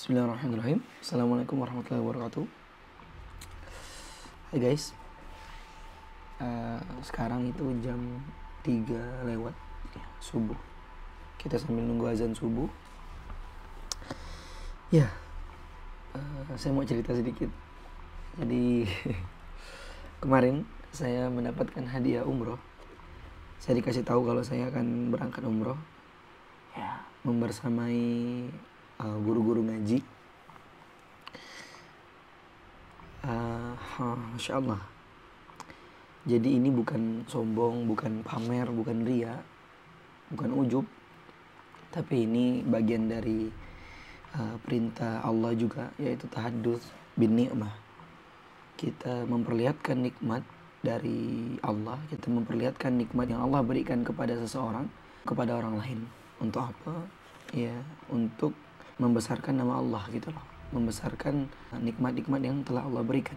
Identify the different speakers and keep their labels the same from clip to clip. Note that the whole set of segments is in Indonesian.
Speaker 1: Bismillahirrahmanirrahim. Assalamualaikum warahmatullahi wabarakatuh. Hai guys. Sekarang itu jam 3 lewat subuh. Kita sambil nunggu azan subuh. Ya, saya mau cerita sedikit. Jadi kemarin saya mendapatkan hadiah umroh. Saya dikasih tahu kalau saya akan berangkat umroh. Ya, membersamai guru-guru ngaji. Masya Allah. Jadi ini bukan sombong, bukan pamer, bukan ria, bukan ujub, tapi ini bagian dari perintah Allah juga, yaitu tahadduts bin ni'mah. Kita memperlihatkan nikmat dari Allah, kita memperlihatkan nikmat yang Allah berikan kepada seseorang, kepada orang lain. Untuk apa? Ya, untuk membesarkan nama Allah gitu loh, membesarkan nikmat-nikmat yang telah Allah berikan.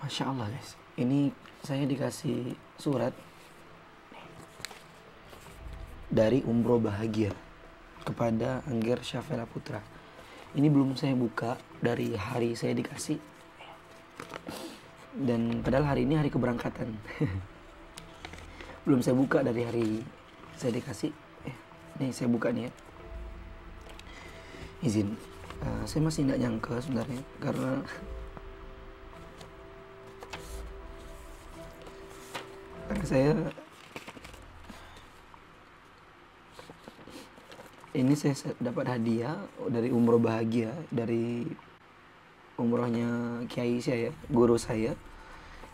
Speaker 1: Masya Allah guys, ini saya dikasih surat dari Umroh Bahagia kepada Angger Syafela Putra. Ini belum saya buka dari hari saya dikasih, dan padahal hari ini hari keberangkatan. Belum saya buka dari hari saya dikasih. Nih saya buka nih ya. Izin, saya masih tidak nyangka sebenarnya, karena saya dapat hadiah dari Umroh Bahagia, dari umrohnya Kiai saya, guru saya,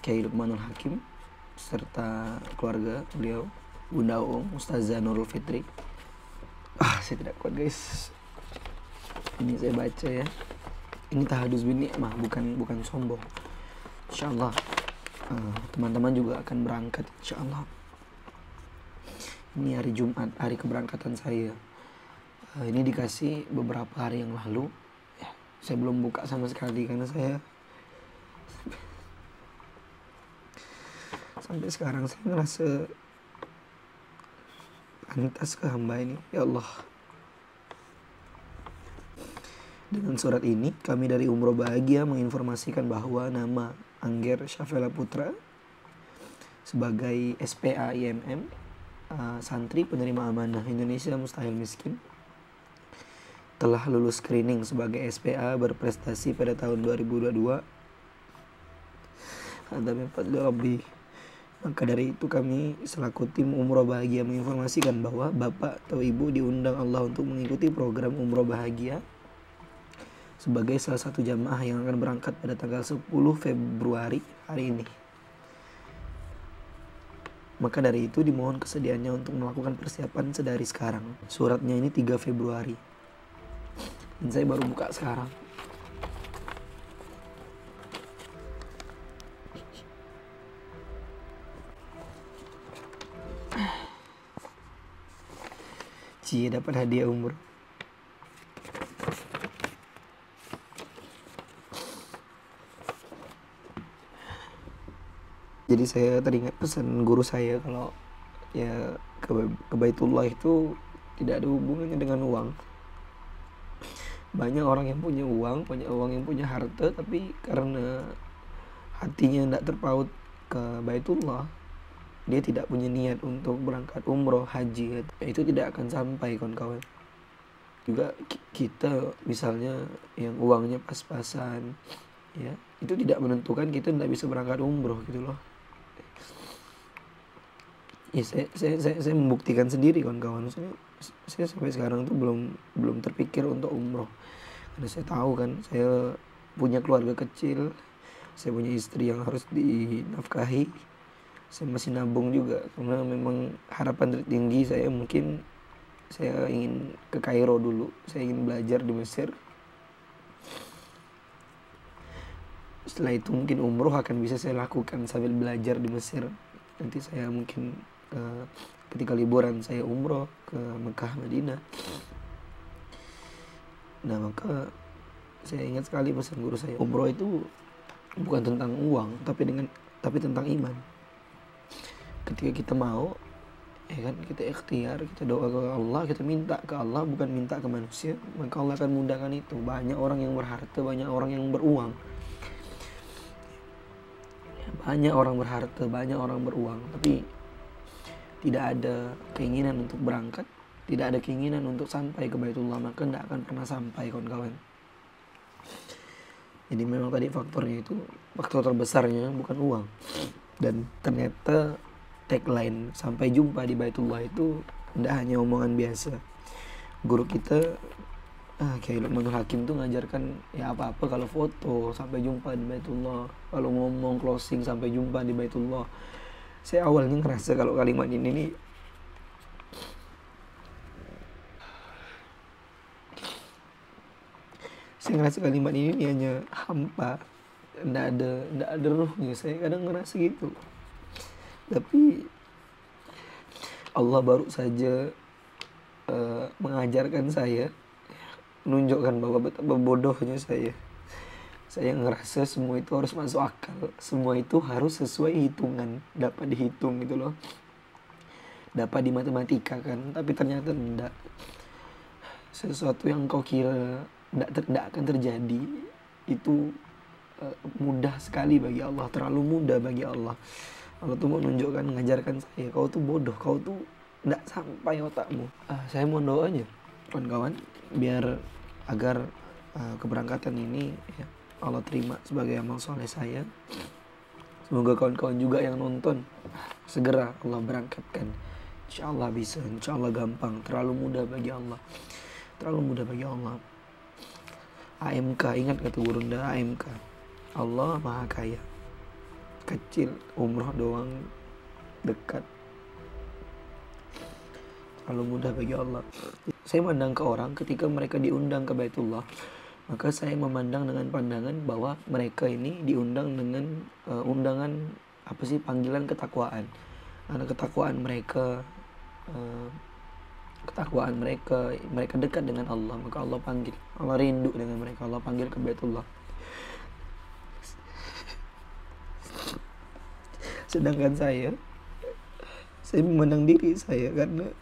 Speaker 1: Kiai Lukmanul Hakim, serta keluarga beliau, Bunda Ustazah Nurul Fitri. Saya tidak kuat guys. Ini saya baca ya. Ini tahadduts bin ni'mah, bukan sombong. Insyaallah teman-teman juga akan berangkat insyaallah. Ini hari Jumat, hari keberangkatan saya. Ini dikasih beberapa hari yang lalu. Ya, saya belum buka sama sekali karena saya sampai sekarang saya ngerasa pantas ke hamba ini. Ya Allah. Dengan surat ini, kami dari Umroh Bahagia menginformasikan bahwa nama Angger Syafela Putra sebagai SPA IMM, santri penerima amanah Indonesia Mustahil Miskin, telah lulus screening sebagai SPA berprestasi pada tahun 2022. Hadza min fadli Rabbi. Maka dari itu kami selaku tim Umroh Bahagia menginformasikan bahwa Bapak atau Ibu diundang Allah untuk mengikuti program Umroh Bahagia sebagai salah satu jamaah yang akan berangkat pada tanggal 10 Februari hari ini. Maka dari itu dimohon kesediaannya untuk melakukan persiapan sedari sekarang. Suratnya ini 3 Februari. Dan saya baru buka sekarang. Cie, dapat hadiah umroh. Jadi saya teringat pesan guru saya kalau ya ke Baitullah itu tidak ada hubungannya dengan uang. Banyak orang yang punya uang, yang punya harta, tapi karena hatinya tidak terpaut ke Baitullah, dia tidak punya niat untuk berangkat umroh, haji, itu tidak akan sampai kawan-kawan. Juga kita misalnya yang uangnya pas-pasan, ya itu tidak menentukan kita tidak bisa berangkat umroh gitu loh. Ya, saya membuktikan sendiri kawan-kawan. Saya sampai sekarang tuh belum terpikir untuk umroh, karena saya tahu kan saya punya keluarga kecil, saya punya istri yang harus dinafkahi, saya masih nabung juga karena memang harapan tertinggi saya mungkin saya ingin ke Kairo dulu, saya ingin belajar di Mesir. Setelah itu mungkin umroh akan bisa saya lakukan sambil belajar di Mesir. Nanti saya mungkin ketika liburan saya umroh ke Mekah, Madinah. Nah, maka saya ingat sekali pesan guru saya, umroh itu bukan tentang uang, tapi tentang iman. Ketika kita mau, Ya kan, kita ikhtiar, kita doa ke Allah, kita minta ke Allah, bukan minta ke manusia, maka Allah akan mudahkan itu. Banyak orang yang berharta, banyak orang yang beruang, banyak orang berharta, banyak orang beruang, tapi tidak ada keinginan untuk berangkat, tidak ada keinginan untuk sampai ke Baitullah, maka tidak akan pernah sampai, kawan-kawan. Jadi memang tadi faktornya itu, faktor terbesarnya bukan uang. Dan ternyata tagline sampai jumpa di Baitullah itu tidak hanya omongan biasa. Guru kita Kiai Luqmanul Hakim tuh ngajarkan, ya apa-apa kalau foto sampai jumpa di Baitullah, kalau ngomong closing sampai jumpa di Baitullah. Saya awalnya ngerasa kalau kalimat ini nih saya ngerasa kalimat ini hanya hampa, nggak ada ruhnya. Saya kadang ngerasa gitu. Tapi Allah baru saja mengajarkan saya, menunjukkan bahwa betapa bodohnya saya. Saya ngerasa semua itu harus masuk akal, semua itu harus sesuai hitungan, dapat dihitung gitu loh, dapat dimatematika kan. Tapi ternyata enggak. Sesuatu yang kau kira tidak akan terjadi itu mudah sekali bagi Allah, terlalu mudah bagi Allah. Allah tuh mau menunjukkan, mengajarkan saya, kau tuh bodoh, kau tuh tidak sampai otakmu. Saya mohon doanya kawan-kawan, biar agar keberangkatan ini ya, Allah terima sebagai amal soleh saya. Semoga kawan-kawan juga yang nonton segera Allah berangkatkan. Insya Allah bisa, insya Allah gampang. Terlalu mudah bagi Allah, terlalu mudah bagi Allah. AMK, ingat kata Gurunda, AMK, Allah Maha Kaya. Kecil, umroh doang, dekat, terlalu mudah bagi Allah. Saya memandang ke orang ketika mereka diundang ke Baitullah, maka saya memandang dengan pandangan bahwa mereka ini diundang dengan undangan apa sih, panggilan ketakwaan. Karena ketakwaan mereka, mereka dekat dengan Allah, maka Allah panggil, Allah rindu dengan mereka, Allah panggil ke Baitullah. Sedangkan saya memandang diri saya, karena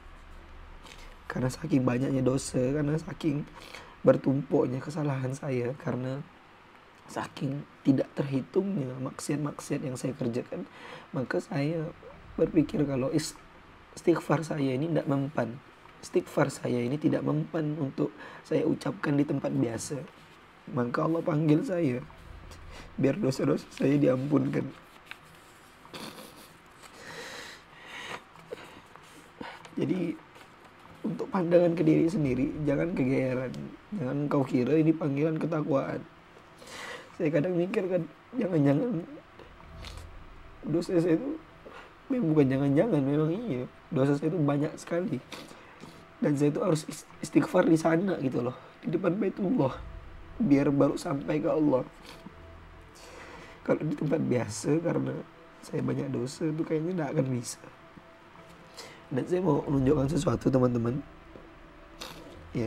Speaker 1: saking banyaknya dosa, karena saking bertumpuknya kesalahan saya, karena saking tidak terhitungnya maksiat-maksiat yang saya kerjakan, maka saya berpikir kalau istighfar saya ini tidak mempan. Istighfar saya ini tidak mempan untuk saya ucapkan di tempat biasa. Maka Allah panggil saya biar dosa-dosa saya diampunkan. Jadi untuk pandangan ke diri sendiri, jangan kegeeran, jangan kau kira ini panggilan ketakwaan. Saya kadang mikir kan, jangan-jangan dosa saya itu bukan jangan-jangan, memang iya, dosa saya itu banyak sekali, dan saya itu harus istighfar di sana gitu loh, di depan Baitullah, biar baru sampai ke Allah. Kalau di tempat biasa, karena saya banyak dosa, itu kayaknya tidak akan bisa. Dan saya mau menunjukkan sesuatu teman-teman ya,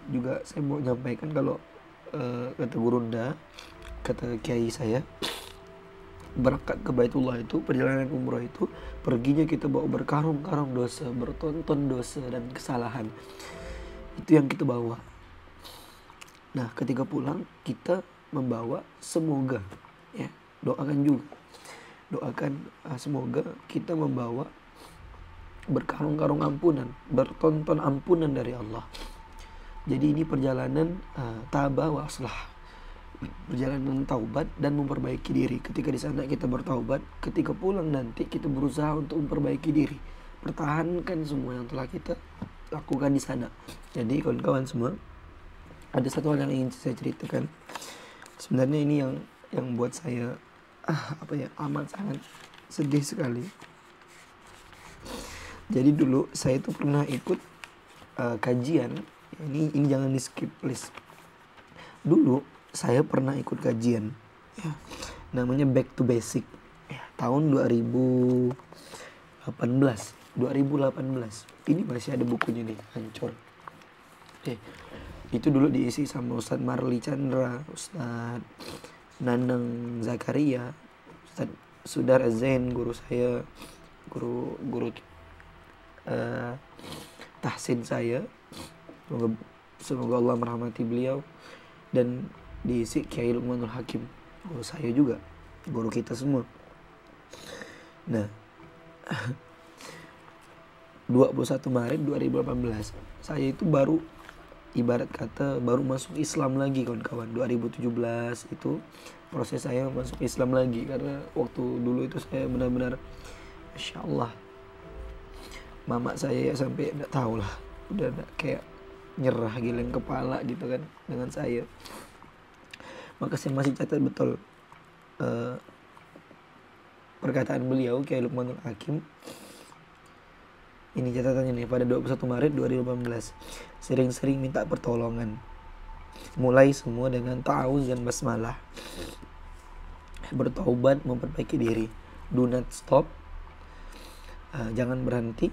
Speaker 1: juga saya mau menyampaikan kalau kata Gurunda, kata kiai saya, berangkat ke Baitullah itu, perjalanan umroh itu, perginya kita bawa berkarung-karung dosa, bertonton dosa dan kesalahan, itu yang kita bawa. Nah ketika pulang kita membawa, semoga ya, doakan juga, doakan semoga kita membawa berkarung-karung ampunan, bertonton ampunan dari Allah. Jadi ini perjalanan tabah wa aslah, perjalanan taubat dan memperbaiki diri. Ketika di sana kita bertaubat, ketika pulang nanti kita berusaha untuk memperbaiki diri, pertahankan semua yang telah kita lakukan di sana. Jadi kawan-kawan semua, ada satu hal yang ingin saya ceritakan. Sebenarnya ini yang buat saya amat sangat sedih sekali. Jadi dulu saya itu pernah ikut kajian. Ini jangan di skip please. Dulu saya pernah ikut kajian ya, namanya Back to Basic ya, tahun 2018. Ini masih ada bukunya nih, hancur. Itu dulu diisi sama Ustadz Marli Chandra, Ustadz Nanang Zakaria, Ustadz Sudar Zain, guru saya, guru tahsin saya. Semoga Allah merahmati beliau, dan diisi Kiai Luqmanul Hakim, guru saya juga, guru kita semua. Nah, 21 Maret 2018 saya itu baru, ibarat kata baru masuk Islam lagi kawan-kawan. 2017 itu proses saya masuk Islam lagi, karena waktu dulu itu saya benar-benar Masya Allah, mama saya ya sampai enggak tahu lah, udah kayak nyerah geleng kepala gitu kan dengan saya. Maka saya masih catat betul perkataan beliau Kiai Luqmanul Hakim. Ini catatannya nih, pada 21 Maret 2018 sering-sering minta pertolongan, mulai semua dengan ta'awuz dan basmalah, bertaubat, memperbaiki diri, do not stop, jangan berhenti,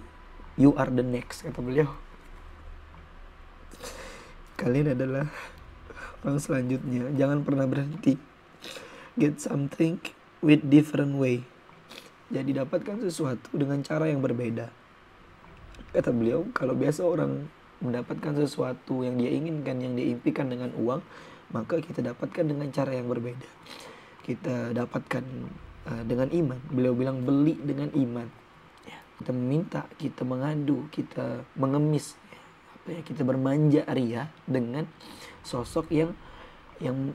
Speaker 1: you are the next, kata beliau. Kalian adalah orang selanjutnya, jangan pernah berhenti. Get something with different way. Jadi dapatkan sesuatu dengan cara yang berbeda. Kata beliau, kalau biasa orang mendapatkan sesuatu yang dia inginkan, yang dia impikan dengan uang, maka kita dapatkan dengan cara yang berbeda. Kita dapatkan dengan iman. Beliau bilang beli dengan iman. Kita meminta, kita mengadu, kita mengemis, kita bermanja ria dengan sosok yang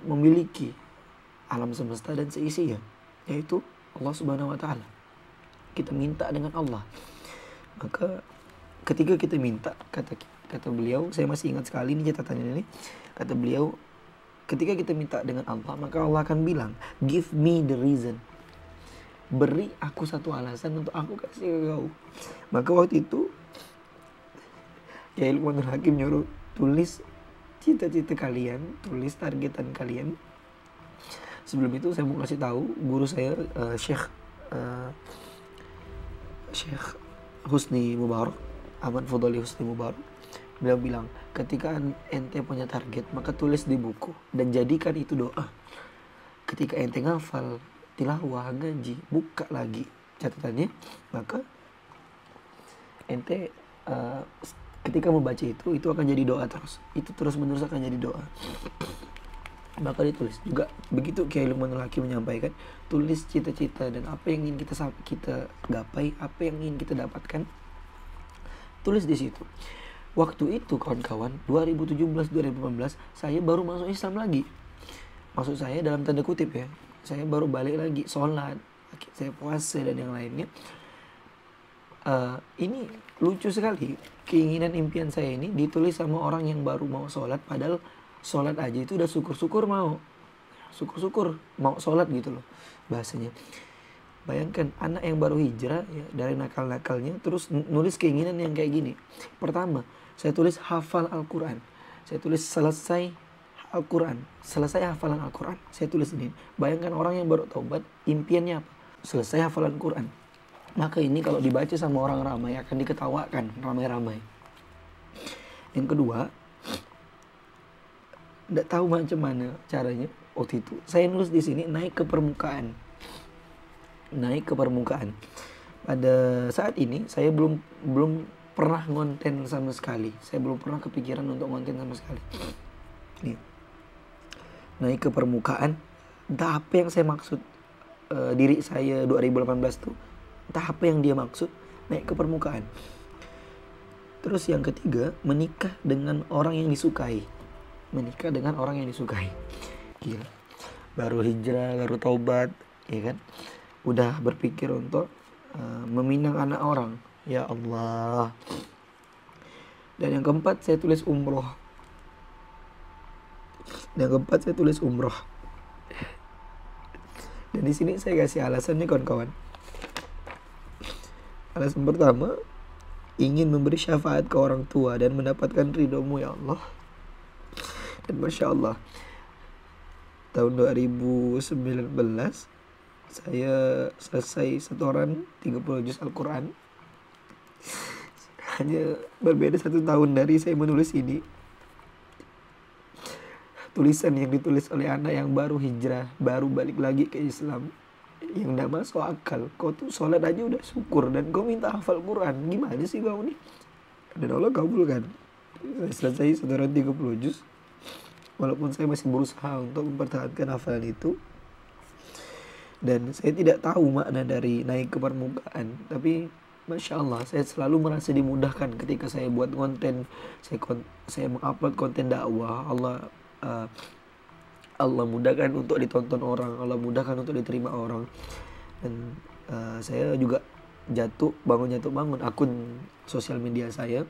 Speaker 1: memiliki alam semesta dan seisinya, yaitu Allah Subhanahu wa taala. Kita minta dengan Allah. Maka ketika kita minta, kata beliau, saya masih ingat sekali ini catatannya ini. Kata beliau, ketika kita minta dengan Allah, maka Allah akan bilang, give me the reason. Beri aku satu alasan untuk aku kasih ke kau. Maka waktu itu Kiai Luqmanul Hakim nyuruh tulis cita-cita kalian, tulis targetan kalian. Sebelum itu saya mau kasih tahu guru saya Syekh Husni Mubarak, Ahmad Fudhali Husni Mubarak. Beliau bilang, ketika ente punya target, maka tulis di buku dan jadikan itu doa. Ketika ente ngafal, tilawah, ngaji, buka lagi catatannya, maka ente ketika membaca itu akan jadi doa terus. Itu terus menerus akan jadi doa. Maka ditulis juga. Begitu Kiai Luqmanul Hakim menyampaikan, tulis cita-cita dan apa yang ingin kita gapai, apa yang ingin kita dapatkan, tulis di situ. Waktu itu kawan-kawan, 2017-2018 saya baru masuk Islam lagi. Maksud saya dalam tanda kutip ya, saya baru balik lagi sholat, saya puasa dan yang lainnya. Ini lucu sekali, keinginan impian saya ini ditulis sama orang yang baru mau sholat, padahal sholat aja itu udah syukur-syukur mau sholat gitu loh bahasanya. Bayangkan anak yang baru hijrah ya, dari nakal-nakalnya terus nulis keinginan yang kayak gini. Pertama, saya tulis hafal Al-Quran, saya tulis selesai Al-Quran, selesai hafalan Al-Quran, saya tulis ini. Bayangkan orang yang baru taubat, impiannya apa? Selesai hafalan Quran. Maka ini kalau dibaca sama orang ramai akan diketawakan ramai-ramai. Yang kedua, tidak tahu macam mana caranya waktu itu. Saya nulis di sini naik ke permukaan. Pada saat ini saya belum pernah ngonten sama sekali. Saya belum pernah kepikiran untuk ngonten sama sekali. Nih. Naik ke permukaan. Entah apa yang saya maksud diri saya 2018 tuh. Entah apa yang dia maksud, naik ke permukaan. Terus yang ketiga, menikah dengan orang yang disukai. Gila. Baru hijrah, baru taubat, ya kan? Udah berpikir untuk meminang anak orang. Ya Allah. Dan yang keempat, saya tulis umroh. Dan di sini saya kasih alasannya kawan-kawan. Alasan pertama, ingin memberi syafaat ke orang tua dan mendapatkan ridhomu ya Allah. Dan Masya Allah, tahun 2019 saya selesai setoran 30 juz Al-Quran. Hanya berbeda 1 tahun dari saya menulis ini. Tulisan yang ditulis oleh anak yang baru hijrah, baru balik lagi ke Islam. yang nggak masuk akal. Kau tuh sholat aja udah syukur dan kau minta hafal Quran, gimana sih kau nih? Dan Allah kabulkan. Saya selesai saudara 30 juz. Walaupun saya masih berusaha untuk mempertahankan hafalan itu, dan saya tidak tahu makna dari naik ke permukaan, tapi Masya Allah, saya selalu merasa dimudahkan ketika saya buat konten, saya mengupload konten dakwah. eh, Allah mudahkan untuk ditonton orang, Allah mudahkan untuk diterima orang. Dan saya juga jatuh bangun akun sosial media saya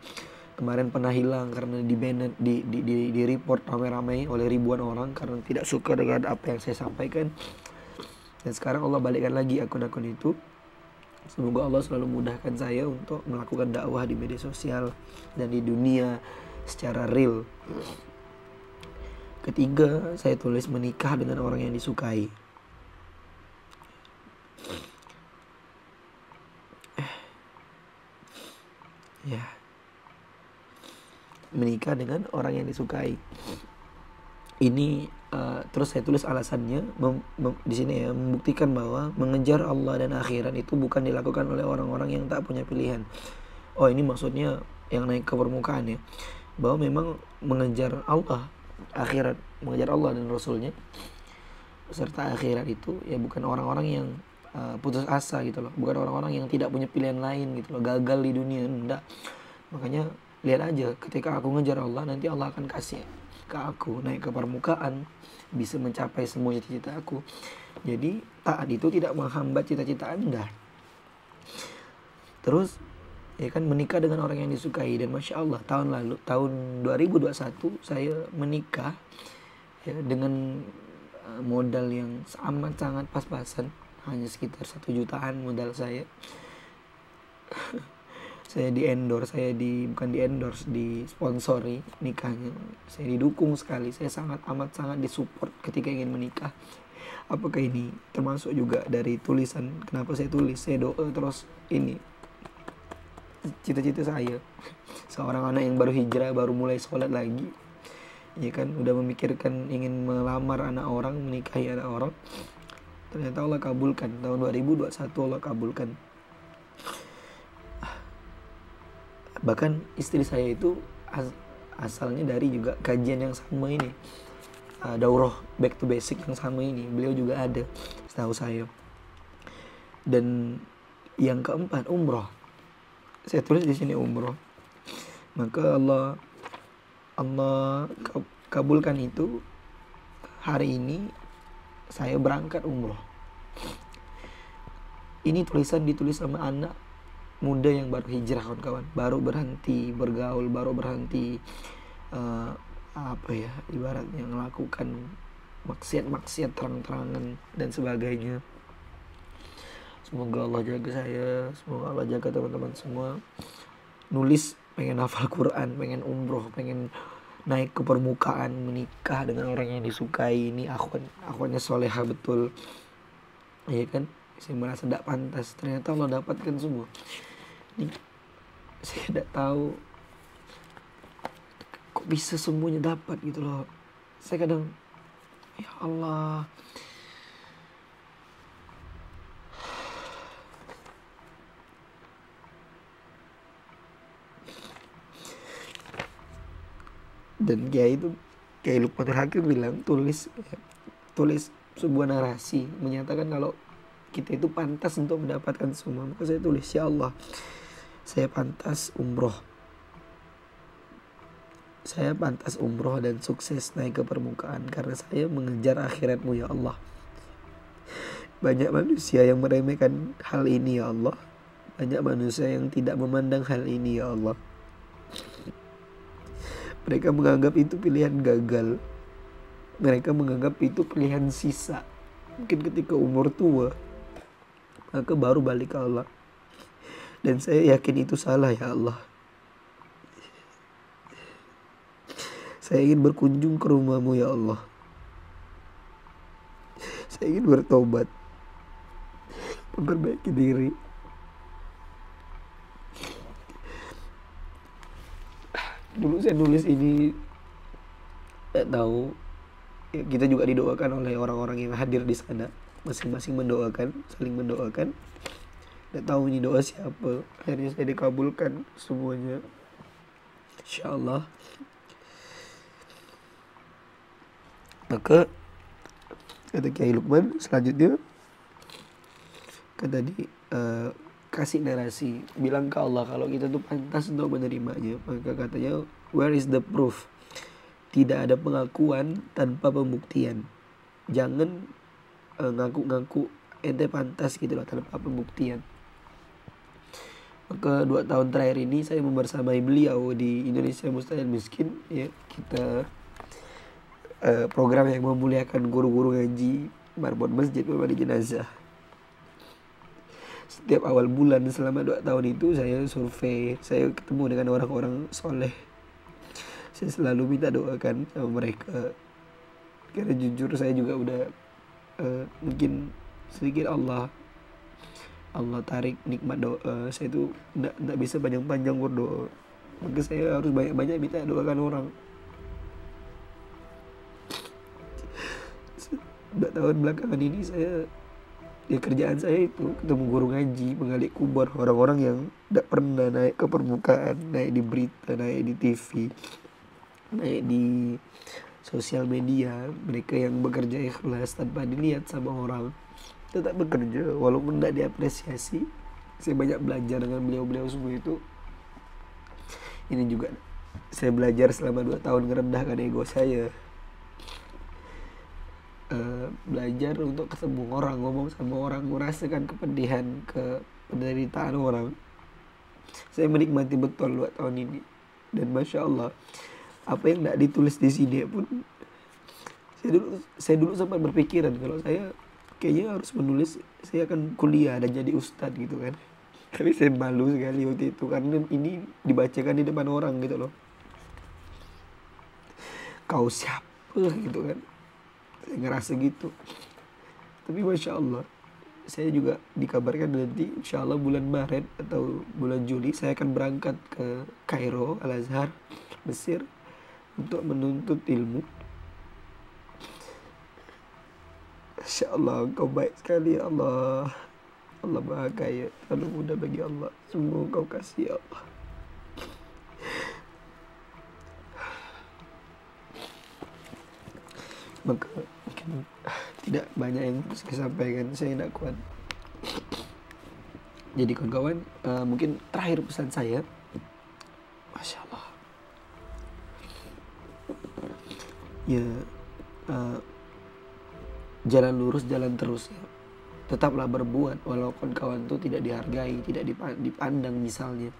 Speaker 1: kemarin pernah hilang karena di report ramai-ramai oleh ribuan orang karena tidak suka dengan apa yang saya sampaikan. Dan sekarang Allah balikkan lagi akun-akun itu. Semoga Allah selalu mudahkan saya untuk melakukan dakwah di media sosial dan di dunia secara real. Ketiga, saya tulis menikah dengan orang yang disukai. Ya, menikah dengan orang yang disukai. Ini terus saya tulis alasannya di sini ya, membuktikan bahwa mengejar Allah dan akhirat itu bukan dilakukan oleh orang-orang yang tak punya pilihan. Oh, ini maksudnya yang naik ke permukaan ya, bahwa memang mengejar Allah, akhirat, mengejar Allah dan Rasulnya serta akhirat itu ya bukan orang-orang yang putus asa gitu loh, bukan orang-orang yang tidak punya pilihan lain gitu loh, gagal di dunia, enggak. Makanya lihat aja, ketika aku ngejar Allah, nanti Allah akan kasih ke aku naik ke permukaan, bisa mencapai semua cita-cita aku. Jadi taat itu tidak menghambat cita-cita Anda. Terus ya kan, menikah dengan orang yang disukai. Dan Masya Allah, tahun 2021 saya menikah ya, dengan modal yang amat sangat pas-pasan, hanya sekitar 1 jutaan modal saya. Saya bukan di endorse, disponsori nikahnya. Saya didukung sekali, saya amat sangat disupport ketika ingin menikah. Apakah ini termasuk juga dari tulisan? Kenapa saya tulis? Saya doa terus, ini cita-cita saya, seorang anak yang baru hijrah, baru mulai sholat lagi, ya kan, udah memikirkan ingin melamar anak orang, menikahi anak orang. Ternyata Allah kabulkan. Tahun 2021 Allah kabulkan. Bahkan istri saya itu asalnya dari juga kajian yang sama ini, daurah back to basic yang sama ini, beliau juga ada setahu saya. Dan yang keempat, umroh. Saya tulis di sini umroh. Maka Allah kabulkan itu. Hari ini saya berangkat umroh. Ini tulisan ditulis sama anak muda yang baru hijrah, kawan-kawan, baru berhenti bergaul, baru berhenti ibaratnya melakukan maksiat terang-terangan dan sebagainya. Semoga Allah jaga saya, semoga Allah jaga teman-teman semua. Nulis pengen hafal Quran, pengen umroh, pengen naik ke permukaan, menikah dengan orang yang disukai. Ini akhwatnya soleha betul, ya kan. Saya merasa tidak pantas, ternyata Allah dapatkan semua. Ini saya tidak tahu kok bisa semuanya dapat gitu loh. Saya kadang, ya Allah, dan Kiai Lukmanul Hakim bilang, tulis sebuah narasi menyatakan kalau kita itu pantas untuk mendapatkan semua. Maka saya tulis, ya Allah, saya pantas umroh dan sukses naik ke permukaan karena saya mengejar akhirat-Mu ya Allah. Banyak manusia yang meremehkan hal ini ya Allah. Banyak manusia yang tidak memandang hal ini ya Allah. Mereka menganggap itu pilihan gagal. Mereka menganggap itu pilihan sisa. Mungkin ketika umur tua, maka baru balik ke Allah. Dan saya yakin itu salah ya Allah. Saya ingin berkunjung ke rumah-Mu ya Allah. Saya ingin bertobat, memperbaiki diri. Dulu saya nulis ini, tidak tahu ya, kita juga didoakan oleh orang-orang yang hadir di sana. masing-masing mendoakan, saling mendoakan. Nggak tahu ini doa siapa, akhirnya saya dikabulkan semuanya, insyaallah. Maka kata Kiai Lukman selanjutnya, kan tadi kasih narasi, bilang ke Allah kalau kita tuh pantas untuk menerimanya. Maka katanya, where is the proof? Tidak ada pengakuan tanpa pembuktian. Jangan ngaku-ngaku ente pantas gitu loh tanpa pembuktian. Maka 2 tahun terakhir ini saya membersamai beliau di Indonesia Mustahil Miskin, ya. Kita program yang memuliakan guru-guru ngaji marbot masjid berbagi jenazah. Setiap awal bulan selama 2 tahun itu saya survei, saya ketemu dengan orang-orang soleh. Saya selalu minta doakan sama mereka, karena jujur saya juga udah mungkin sedikit Allah tarik nikmat doa. Saya tuh nggak bisa panjang-panjang berdoa, maka saya harus banyak-banyak minta doakan orang. 2 tahun belakangan ini saya, ya kerjaan saya itu ketemu guru ngaji, menggali kubur orang-orang yang tidak pernah naik ke permukaan, naik di berita, naik di TV, naik di sosial media. Mereka yang bekerja ikhlas tanpa dilihat sama orang, tetap bekerja walaupun tidak diapresiasi. Saya banyak belajar dengan beliau-beliau semua itu. Ini juga saya belajar selama 2 tahun merendahkan ego saya. Belajar untuk ketemu orang, ngomong sama orang, merasakan kepedihan, penderitaan orang. Saya menikmati betul 2 tahun ini. Dan Masya Allah, apa yang tidak ditulis di sini pun, saya dulu sempat berpikiran kalau saya kayaknya harus menulis, saya akan kuliah dan jadi ustadz gitu kan. Tapi saya malu sekali waktu itu, karena ini dibacakan di depan orang gitu loh. Kau siapa gitu kan, saya ngerasa gitu. Tapi Masya Allah, saya juga dikabarkan nanti insya Allah bulan Maret atau bulan Juli saya akan berangkat ke Kairo, Al-Azhar, Mesir, untuk menuntut ilmu. Masya Allah, Engkau baik sekali ya Allah. Allah Maha Kaya, terlalu mudah bagi Allah, semua Engkau kasih ya Allah. Maka mungkin tidak banyak yang bisa saya sampaikan, saya tidak kuat. Jadi kawan-kawan, mungkin terakhir pesan saya, Masya Allah, ya, jalan lurus, jalan terus ya. Tetaplah berbuat walaupun kawan itu tidak dihargai, tidak dipandang misalnya.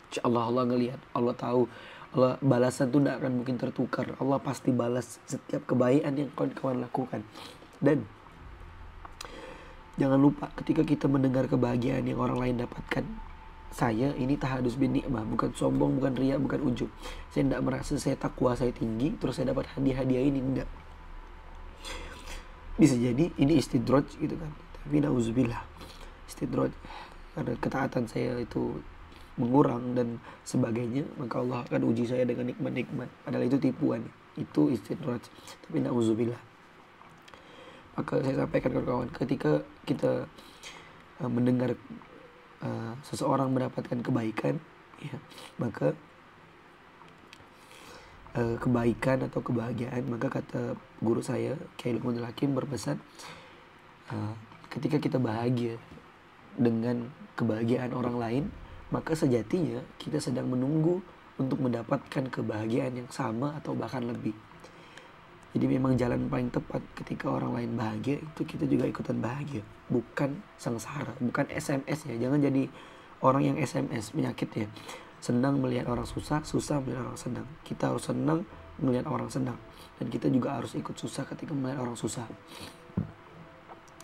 Speaker 1: Insya Allah, Allah ngelihat, Allah tahu, Allah balasan itu tidak akan mungkin tertukar. Allah pasti balas setiap kebaikan yang kawan-kawan lakukan. Dan jangan lupa, ketika kita mendengar kebahagiaan yang orang lain dapatkan, saya ini tahadus bin nikmah, bukan sombong, bukan riya, bukan ujub. Saya tidak merasa saya takwa, saya tinggi, terus saya dapat hadiah-hadiah ini, tidak. Bisa jadi ini istidraj gitu kan, tapi na'udzubillah, istidraj karena ketaatan saya itu mengurang dan sebagainya, maka Allah akan uji saya dengan nikmat-nikmat, padahal itu tipuan, itu istidraj, tapi na'udzubillah. Maka saya sampaikan ke kawan, ketika kita mendengar seseorang mendapatkan kebaikan, ya, maka kebaikan atau kebahagiaan, maka kata guru saya Kiai Lukmanul Hakim berpesan, ketika kita bahagia dengan kebahagiaan orang lain, maka sejatinya kita sedang menunggu untuk mendapatkan kebahagiaan yang sama atau bahkan lebih. Jadi memang jalan paling tepat ketika orang lain bahagia, itu kita juga ikutan bahagia, bukan sengsara, bukan SMS ya. Jangan jadi orang yang SMS, penyakit ya. Senang melihat orang susah, susah melihat orang senang. Kita harus senang melihat orang senang, dan kita juga harus ikut susah ketika melihat orang susah.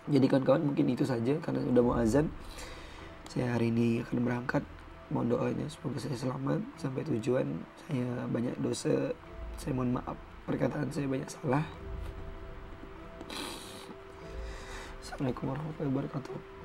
Speaker 1: Jadi kawan-kawan, mungkin itu saja karena udah mau azan. Saya hari ini akan berangkat. Mohon doanya semoga saya selamat sampai tujuan. Saya banyak dosa, saya mohon maaf, perkataan saya banyak salah. Assalamualaikum warahmatullahi wabarakatuh.